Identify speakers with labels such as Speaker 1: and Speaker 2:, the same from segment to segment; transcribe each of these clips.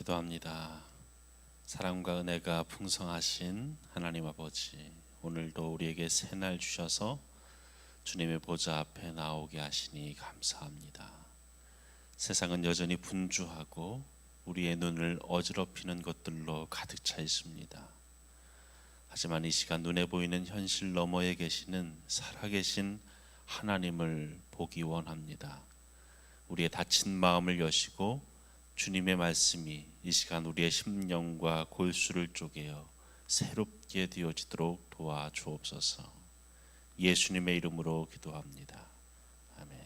Speaker 1: 기도합니다. 사랑과 은혜가 풍성하신 하나님 아버지, 오늘도 우리에게 새날 주셔서 주님의 보좌 앞에 나오게 하시니 감사합니다. 세상은 여전히 분주하고 우리의 눈을 어지럽히는 것들로 가득 차 있습니다. 하지만 이 시간 눈에 보이는 현실 너머에 계시는 살아계신 하나님을 보기 원합니다. 우리의 다친 마음을 여시고 주님의 말씀이 이 시간 우리의 심령과 골수를 쪼개어 새롭게 되어지도록 도와주옵소서. 예수님의 이름으로 기도합니다. 아멘.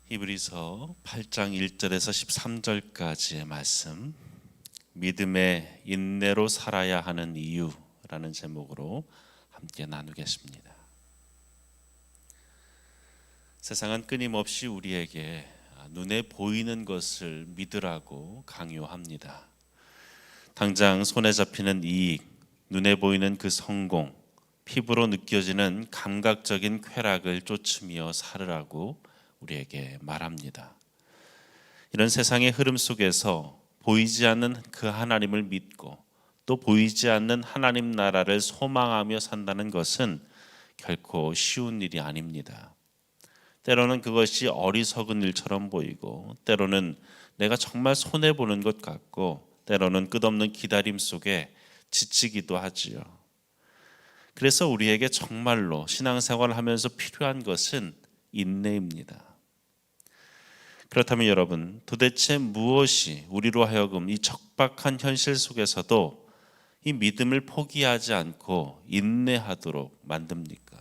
Speaker 1: 히브리서 8장 1절에서 13절까지의 말씀, 믿음의 인내로 살아야 하는 이유라는 제목으로 함께 나누겠습니다. 세상은 끊임없이 우리에게 눈에 보이는 것을 믿으라고 강요합니다. 당장 손에 잡히는 이익, 눈에 보이는 그 성공, 피부로 느껴지는 감각적인 쾌락을 쫓으며 살으라고 우리에게 말합니다. 이런 세상의 흐름 속에서 보이지 않는 그 하나님을 믿고 또 보이지 않는 하나님 나라를 소망하며 산다는 것은 결코 쉬운 일이 아닙니다. 때로는 그것이 어리석은 일처럼 보이고, 때로는 내가 정말 손해보는 것 같고, 때로는 끝없는 기다림 속에 지치기도 하지요. 그래서 우리에게 정말로 신앙생활을 하면서 필요한 것은 인내입니다. 그렇다면 여러분, 도대체 무엇이 우리로 하여금 이 척박한 현실 속에서도 이 믿음을 포기하지 않고 인내하도록 만듭니까?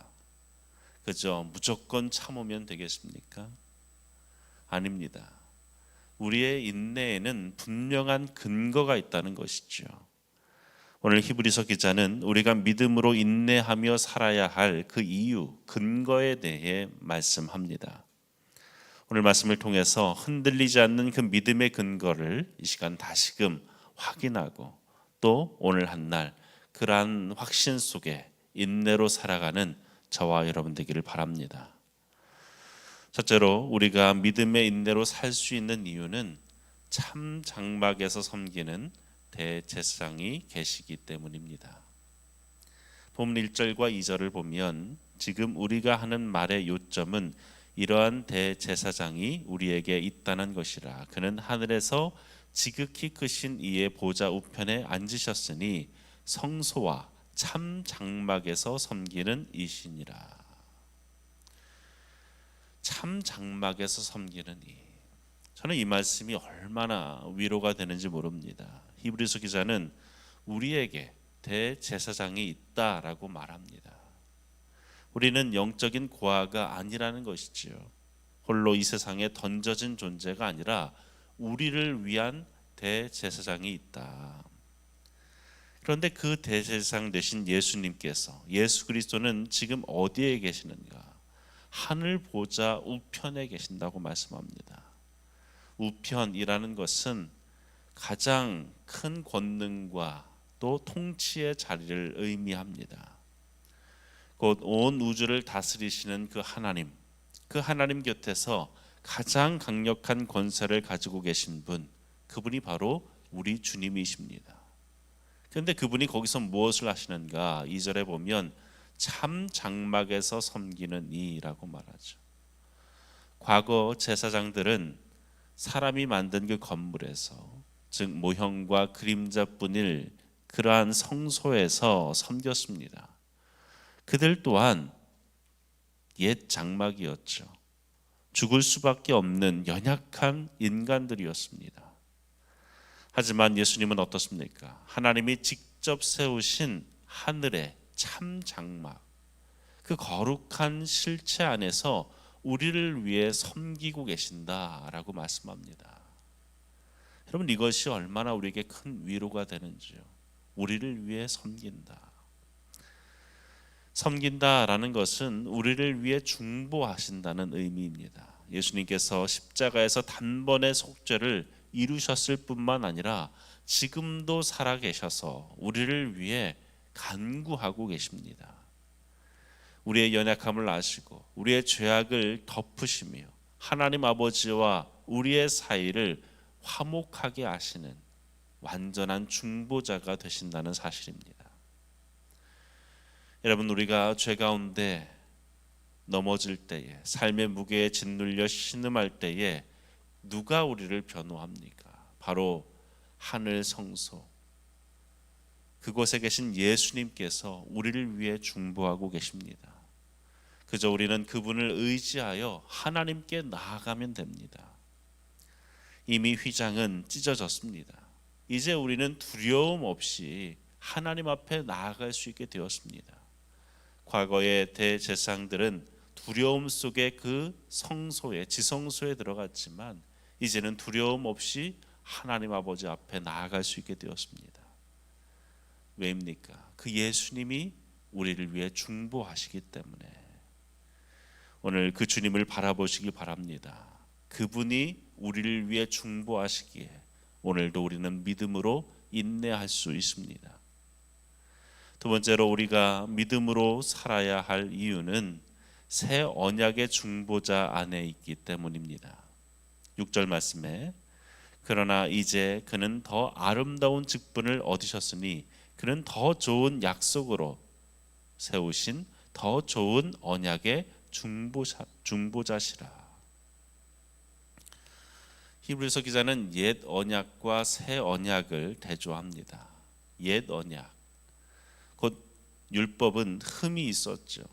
Speaker 1: 그저 무조건 참으면 되겠습니까? 아닙니다. 우리의 인내에는 분명한 근거가 있다는 것이죠. 오늘 히브리서 기자는 우리가 믿음으로 인내하며 살아야 할 그 이유, 근거에 대해 말씀합니다. 오늘 말씀을 통해서 흔들리지 않는 그 믿음의 근거를 이 시간 다시금 확인하고, 또 오늘 한날 그러한 확신 속에 인내로 살아가는 저와 여러분 되기를 바랍니다. 첫째로 우리가 믿음의 인내로 살 수 있는 이유는 참 장막에서 섬기는 대제사장이 계시기 때문입니다. 본문 1절과 2절을 보면 지금 우리가 하는 말의 요점은 이러한 대제사장이 우리에게 있다는 것이라. 그는 하늘에서 지극히 크신 이의 보좌 우편에 앉으셨으니 성소와 참 장막에서 섬기는 이시니라. 참 장막에서 섬기는 이, 저는 이 말씀이 얼마나 위로가 되는지 모릅니다. 히브리서 기자는 우리에게 대제사장이 있다라고 말합니다. 우리는 영적인 고아가 아니라는 것이지요. 홀로 이 세상에 던져진 존재가 아니라 우리를 위한 대제사장이 있다. 그런데 그 대제사장 되신 예수님께서, 예수 그리스도는 지금 어디에 계시는가? 하늘 보좌 우편에 계신다고 말씀합니다. 우편이라는 것은 가장 큰 권능과 또 통치의 자리를 의미합니다. 곧 온 우주를 다스리시는 그 하나님 곁에서 가장 강력한 권세를 가지고 계신 분, 그분이 바로 우리 주님이십니다. 그런데 그분이 거기서 무엇을 하시는가? 2절에 보면 참 장막에서 섬기는 이라고 말하죠. 과거 제사장들은 사람이 만든 그 건물에서, 즉 모형과 그림자뿐일 그러한 성소에서 섬겼습니다. 그들 또한 옛 장막이었죠. 죽을 수밖에 없는 연약한 인간들이었습니다. 하지만 예수님은 어떻습니까? 하나님이 직접 세우신 하늘의 참 장막, 그 거룩한 실체 안에서 우리를 위해 섬기고 계신다라고 말씀합니다. 여러분, 이것이 얼마나 우리에게 큰 위로가 되는지요. 우리를 위해 섬긴다라는 것은 우리를 위해 중보하신다는 의미입니다. 예수님께서 십자가에서 단번에 속죄를 이루셨을 뿐만 아니라 지금도 살아계셔서 우리를 위해 간구하고 계십니다. 우리의 연약함을 아시고 우리의 죄악을 덮으시며 하나님 아버지와 우리의 사이를 화목하게 하시는 완전한 중보자가 되신다는 사실입니다. 여러분, 우리가 죄 가운데 넘어질 때에, 삶의 무게에 짓눌려 신음할 때에 누가 우리를 변호합니까? 바로 하늘 성소, 그곳에 계신 예수님께서 우리를 위해 중보하고 계십니다. 그저 우리는 그분을 의지하여 하나님께 나아가면 됩니다. 이미 휘장은 찢어졌습니다. 이제 우리는 두려움 없이 하나님 앞에 나아갈 수 있게 되었습니다. 과거의 대제사장들은 두려움 속에 그 성소에, 지성소에 들어갔지만 이제는 두려움 없이 하나님 아버지 앞에 나아갈 수 있게 되었습니다. 왜입니까? 그 예수님이 우리를 위해 중보하시기 때문에. 오늘 그 주님을 바라보시기 바랍니다. 그분이 우리를 위해 중보하시기에 오늘도 우리는 믿음으로 인내할 수 있습니다. 두 번째로 우리가 믿음으로 살아야 할 이유는 새 언약의 중보자 안에 있기 때문입니다. 6절 말씀에 그러나 이제 그는 더 아름다운 직분을 얻으셨으니 그는 더 좋은 약속으로 세우신 더 좋은 언약의 중보자시라. 히브리서 기자는 옛 언약과 새 언약을 대조합니다. 옛 언약, 곧 율법은 흠이 있었죠.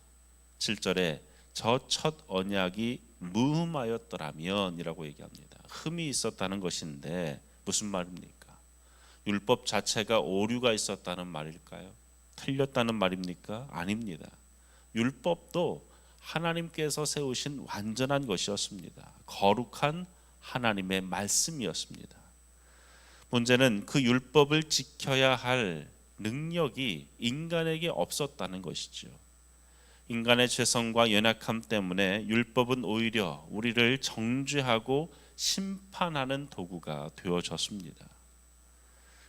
Speaker 1: 7절에 저 첫 언약이 무흠하였더라면 이라고 얘기합니다. 흠이 있었다는 것인데 무슨 말입니까? 율법 자체가 오류가 있었다는 말일까요? 틀렸다는 말입니까? 아닙니다. 율법도 하나님께서 세우신 완전한 것이었습니다. 거룩한 하나님의 말씀이었습니다. 문제는 그 율법을 지켜야 할 능력이 인간에게 없었다는 것이죠. 인간의 죄성과 연약함 때문에 율법은 오히려 우리를 정죄하고 심판하는 도구가 되어졌습니다.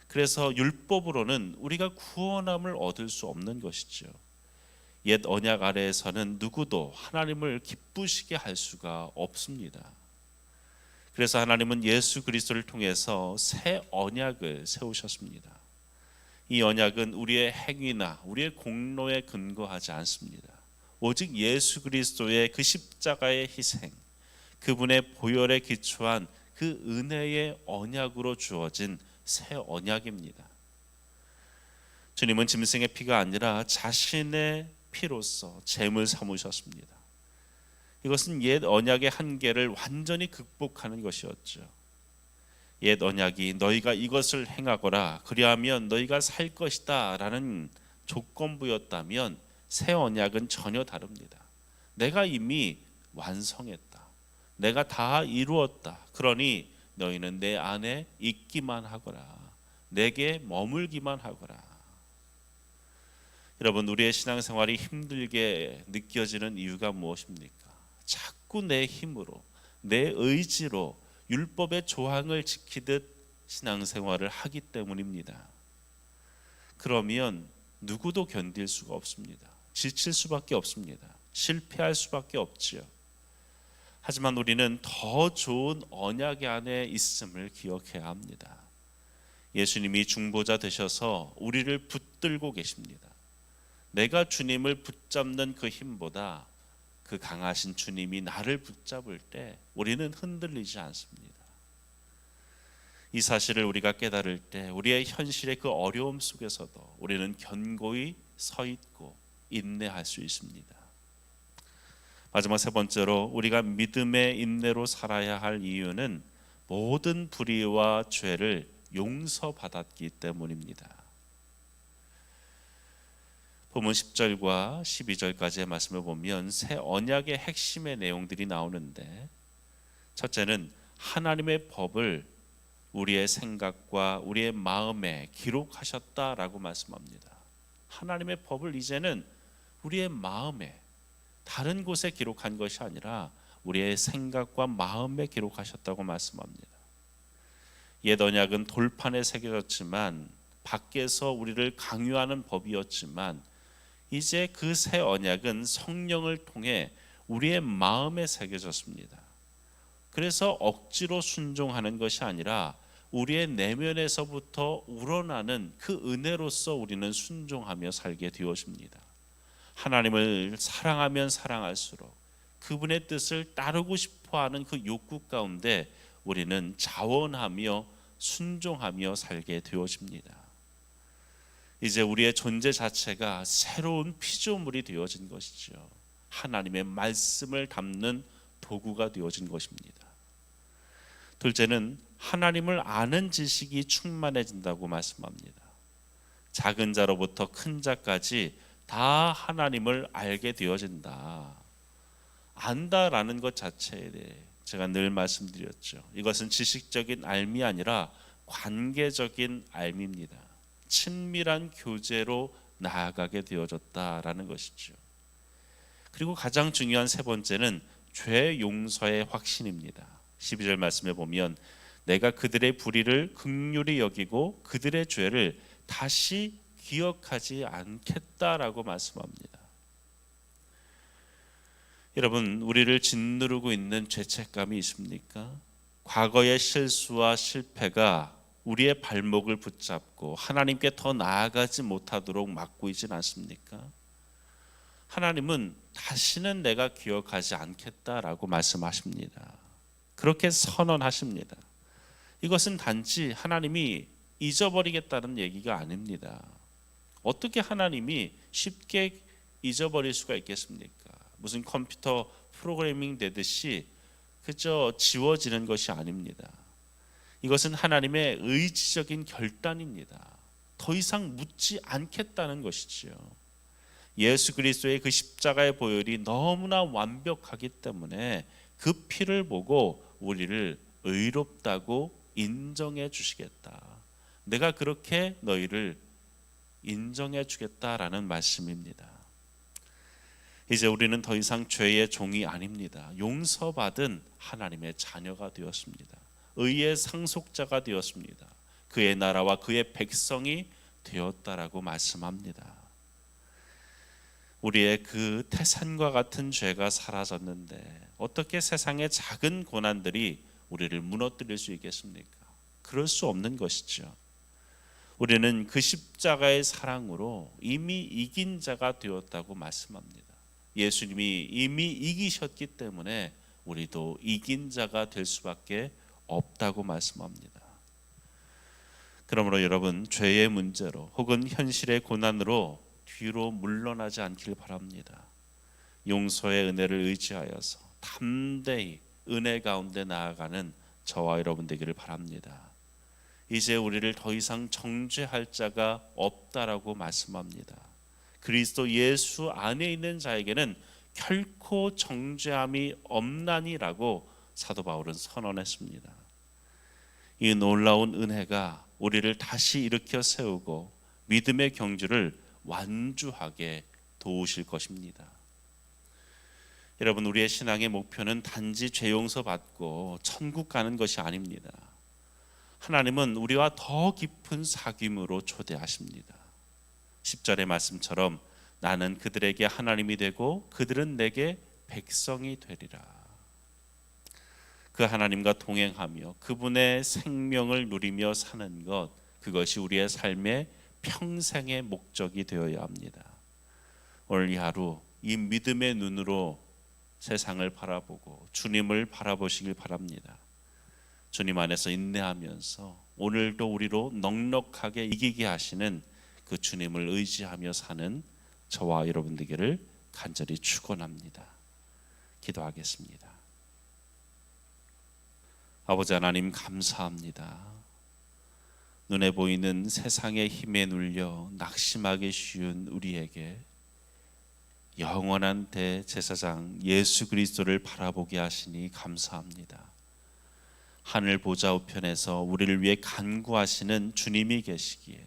Speaker 1: 그래서 율법으로는 우리가 구원함을 얻을 수 없는 것이죠. 옛 언약 아래에서는 누구도 하나님을 기쁘시게 할 수가 없습니다. 그래서 하나님은 예수 그리스도를 통해서 새 언약을 세우셨습니다. 이 언약은 우리의 행위나 우리의 공로에 근거하지 않습니다. 오직 예수 그리스도의 그 십자가의 희생, 그분의 보혈에 기초한 그 은혜의 언약으로 주어진 새 언약입니다. 주님은 짐승의 피가 아니라 자신의 피로써 제물 삼으셨습니다. 이것은 옛 언약의 한계를 완전히 극복하는 것이었죠. 옛 언약이 너희가 이것을 행하거라 그리하면 너희가 살 것이다 라는 조건부였다면 새 언약은 전혀 다릅니다. 내가 이미 완성했다. 내가 다 이루었다. 그러니 너희는 내 안에 있기만 하거라. 내게 머물기만 하거라. 여러분, 우리의 신앙생활이 힘들게 느껴지는 이유가 무엇입니까? 자꾸 내 힘으로, 내 의지로 율법의 조항을 지키듯 신앙생활을 하기 때문입니다. 그러면 누구도 견딜 수가 없습니다. 지칠 수밖에 없습니다. 실패할 수밖에 없지요. 하지만 우리는 더 좋은 언약 안에 있음을 기억해야 합니다. 예수님이 중보자 되셔서 우리를 붙들고 계십니다. 내가 주님을 붙잡는 그 힘보다 그 강하신 주님이 나를 붙잡을 때 우리는 흔들리지 않습니다. 이 사실을 우리가 깨달을 때 우리의 현실의 그 어려움 속에서도 우리는 견고히 서 있고 인내할 수 있습니다. 마지막 세 번째로 우리가 믿음의 인내로 살아야 할 이유는 모든 불의와 죄를 용서받았기 때문입니다. 본문 10절과 12절까지의 말씀을 보면 새 언약의 핵심의 내용들이 나오는데, 첫째는 하나님의 법을 우리의 생각과 우리의 마음에 기록하셨다라고 말씀합니다. 하나님의 법을 이제는 우리의 마음에, 다른 곳에 기록한 것이 아니라 우리의 생각과 마음에 기록하셨다고 말씀합니다. 옛 언약은 돌판에 새겨졌지만 밖에서 우리를 강요하는 법이었지만 이제 그 새 언약은 성령을 통해 우리의 마음에 새겨졌습니다. 그래서 억지로 순종하는 것이 아니라 우리의 내면에서부터 우러나는 그 은혜로서 우리는 순종하며 살게 되어집니다. 하나님을 사랑하면 사랑할수록 그분의 뜻을 따르고 싶어하는 그 욕구 가운데 우리는 자원하며 순종하며 살게 되어집니다. 이제 우리의 존재 자체가 새로운 피조물이 되어진 것이죠. 하나님의 말씀을 담는 도구가 되어진 것입니다. 둘째는 하나님을 아는 지식이 충만해진다고 말씀합니다. 작은 자로부터 큰 자까지 다 하나님을 알게 되어진다. 안다라는 것 자체에 대해 제가 늘 말씀드렸죠. 이것은 지식적인 알미 아니라 관계적인 알미입니다. 친밀한 교제로 나아가게 되어졌다라는 것이죠. 그리고 가장 중요한 세 번째는 죄 용서의 확신입니다. 12절 말씀에 보면 내가 그들의 불의를 긍휼히 여기고 그들의 죄를 다시 기억하지 않겠다라고 말씀합니다. 여러분, 우리를 짓누르고 있는 죄책감이 있습니까? 과거의 실수와 실패가 우리의 발목을 붙잡고 하나님께 더 나아가지 못하도록 막고 있진 않습니까? 하나님은 다시는 내가 기억하지 않겠다라고 말씀하십니다. 그렇게 선언하십니다. 이것은 단지 하나님이 잊어버리겠다는 얘기가 아닙니다. 어떻게 하나님이 쉽게 잊어버릴 수가 있겠습니까? 무슨 컴퓨터 프로그래밍 되듯이 그저 지워지는 것이 아닙니다. 이것은 하나님의 의지적인 결단입니다. 더 이상 묻지 않겠다는 것이지요. 예수 그리스도의 그 십자가의 보혈이 너무나 완벽하기 때문에 그 피를 보고 우리를 의롭다고 인정해 주시겠다. 내가 그렇게 너희를 인정해 주겠다라는 말씀입니다. 이제 우리는 더 이상 죄의 종이 아닙니다. 용서받은 하나님의 자녀가 되었습니다. 의의 상속자가 되었습니다. 그의 나라와 그의 백성이 되었다라고 말씀합니다. 우리의 그 태산과 같은 죄가 사라졌는데 어떻게 세상의 작은 고난들이 우리를 무너뜨릴 수 있겠습니까? 그럴 수 없는 것이죠. 우리는 그 십자가의 사랑으로 이미 이긴 자가 되었다고 말씀합니다. 예수님이 이미 이기셨기 때문에 우리도 이긴 자가 될 수밖에 없다고 말씀합니다. 그러므로 여러분, 죄의 문제로 혹은 현실의 고난으로 뒤로 물러나지 않길 바랍니다. 용서의 은혜를 의지하여서 담대히 은혜 가운데 나아가는 저와 여러분 되기를 바랍니다. 이제 우리를 더 이상 정죄할 자가 없다라고 말씀합니다. 그리스도 예수 안에 있는 자에게는 결코 정죄함이 없나니라고 사도 바울은 선언했습니다. 이 놀라운 은혜가 우리를 다시 일으켜 세우고 믿음의 경주를 완주하게 도우실 것입니다. 여러분, 우리의 신앙의 목표는 단지 죄 용서 받고 천국 가는 것이 아닙니다. 하나님은 우리와 더 깊은 사귐으로 초대하십니다. 10절의 말씀처럼 나는 그들에게 하나님이 되고 그들은 내게 백성이 되리라. 그 하나님과 동행하며 그분의 생명을 누리며 사는 것, 그것이 우리의 삶의 평생의 목적이 되어야 합니다. 오늘 이 하루 이 믿음의 눈으로 세상을 바라보고 주님을 바라보시길 바랍니다. 주님 안에서 인내하면서 오늘도 우리로 넉넉하게 이기게 하시는 그 주님을 의지하며 사는 저와 여러분 되기를 간절히 축원합니다. 기도하겠습니다. 아버지 하나님, 감사합니다. 눈에 보이는 세상의 힘에 눌려 낙심하기 쉬운 우리에게 영원한 대제사장 예수 그리스도를 바라보게 하시니 감사합니다. 하늘 보좌 우편에서 우리를 위해 간구하시는 주님이 계시기에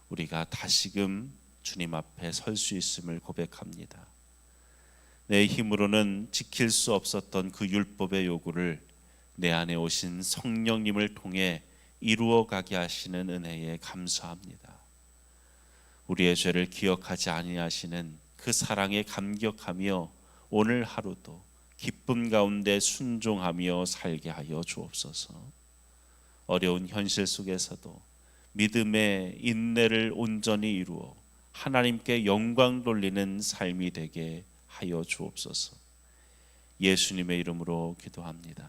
Speaker 1: 우리가 다시금 주님 앞에 설 수 있음을 고백합니다. 내 힘으로는 지킬 수 없었던 그 율법의 요구를 내 안에 오신 성령님을 통해 이루어 가게 하시는 은혜에 감사합니다. 우리의 죄를 기억하지 아니하시는 그 사랑에 감격하며 오늘 하루도 기쁨 가운데 순종하며 살게 하여 주옵소서. 어려운 현실 속에서도 믿음의 인내를 온전히 이루어 하나님께 영광 돌리는 삶이 되게 하여 주옵소서. 예수님의 이름으로 기도합니다.